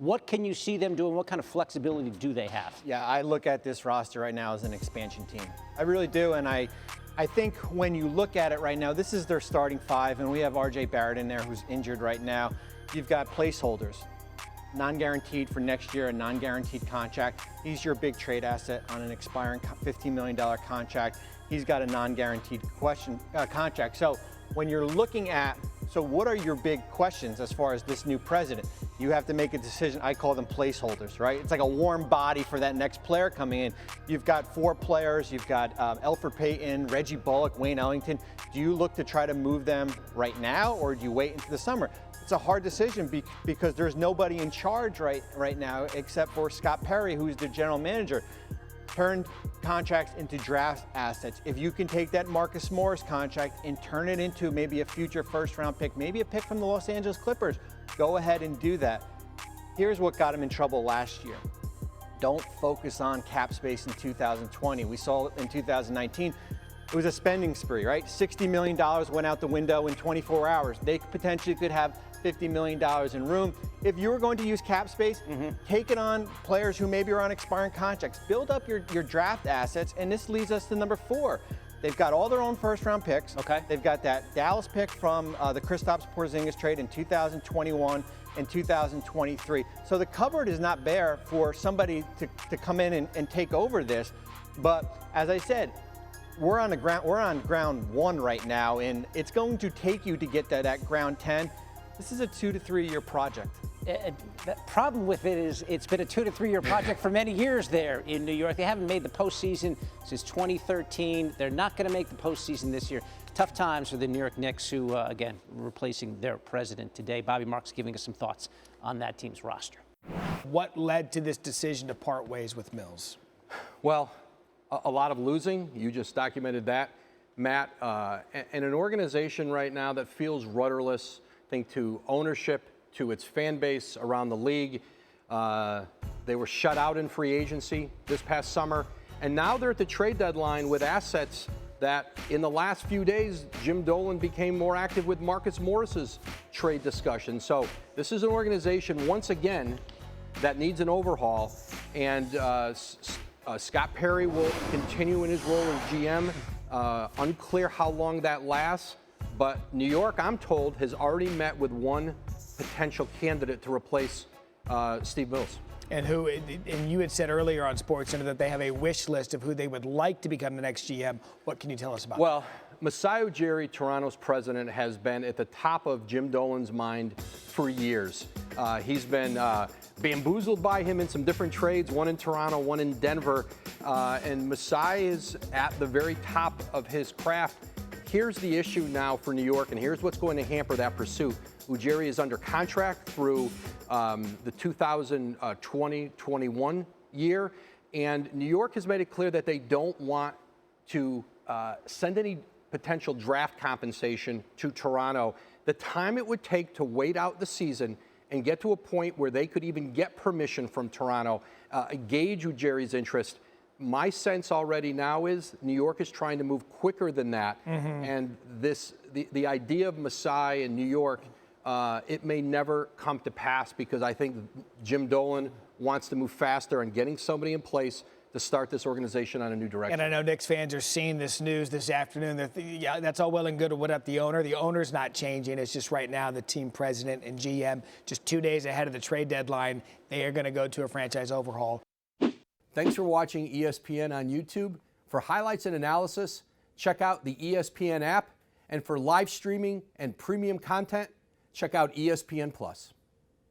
What can you see them doing? What kind of flexibility do they have? Yeah, I look at this roster right now as an expansion team. I really do, and I think when you look at it right now, this is their starting five, and we have R.J. Barrett in there who's injured right now. You've got placeholders, non-guaranteed for next year, a non-guaranteed contract. He's your big trade asset on an expiring $15 million contract. He's got a non-guaranteed contract. So when you're looking at, so what are your big questions as far as this new president? You have to make a decision. I call them placeholders, right? It's like a warm body for that next player coming in. You've got 4 players. You've got Elfrid Payton, Reggie Bullock, Wayne Ellington. Do you look to try to move them right now, or do you wait into the summer? It's a hard decision because there's nobody in charge right now except for Scott Perry, who's the general manager. Turn contracts into draft assets. If you can take that Marcus Morris contract and turn it into maybe a future first-round pick, maybe a pick from the Los Angeles Clippers, go ahead and do that. Here's what got him in trouble last year. Don't focus on cap space in 2020. We saw it in 2019. It was a spending spree, right? $60 million went out the window in 24 hours. They potentially could have $50 million in room. If you were going to use cap space, take it on players who maybe are on expiring contracts. Build up your draft assets, and this leads us to number 4. They've got all their own first-round picks. Okay. They've got that Dallas pick from the Kristaps Porzingis trade in 2021 and 2023. So the cupboard is not bare for somebody to come in and take over this. But as I said, we're on ground 1 right now, and it's going to take you to get that at ground 10. This is a 2 to 3 year project. The problem with it is it's been a 2 to 3 year project for many years there in New York. They haven't made the postseason since 2013. They're not going to make the postseason this year. Tough times for the New York Knicks, who, again, replacing their president today. Bobby Marks giving us some thoughts on that team's roster. What led to this decision to part ways with Mills? Well, a lot of losing. You just documented that, Matt. And an organization right now that feels rudderless. Think to ownership, to its fan base around the league. They were shut out in free agency this past summer, and now they're at the trade deadline with assets that in the last few days, Jim Dolan became more active with Marcus Morris's trade discussion. So this is an organization, once again, that needs an overhaul, and Scott Perry will continue in his role as GM. Unclear how long that lasts. But New York, I'm told, has already met with one potential candidate to replace Steve Mills. And you had said earlier on SportsCenter that they have a wish list of who they would like to become the next GM. What can you tell us about that? Well, Masai Ujiri, Toronto's president, has been at the top of Jim Dolan's mind for years. He's been bamboozled by him in some different trades, one in Toronto, one in Denver. And Masai is at the very top of his craft. Here's the issue now for New York, and here's what's going to hamper that pursuit. Ujiri is under contract through the 2020-21 year, and New York has made it clear that they don't want to send any potential draft compensation to Toronto. The time it would take to wait out the season and get to a point where they could even get permission from Toronto, gauge Ujiri's interest. My sense already now is New York is trying to move quicker than that. And the idea of Masai in New York, it may never come to pass because I think Jim Dolan wants to move faster and getting somebody in place to start this organization on a new direction. And I know Knicks fans are seeing this news this afternoon. Yeah, that's all well and good. What up the owner? The owner's not changing. It's just right now the team president and GM, just 2 days ahead of the trade deadline, they are going to go to a franchise overhaul. Thanks for watching ESPN on YouTube. For highlights and analysis, check out the ESPN app. And for live streaming and premium content, check out ESPN+.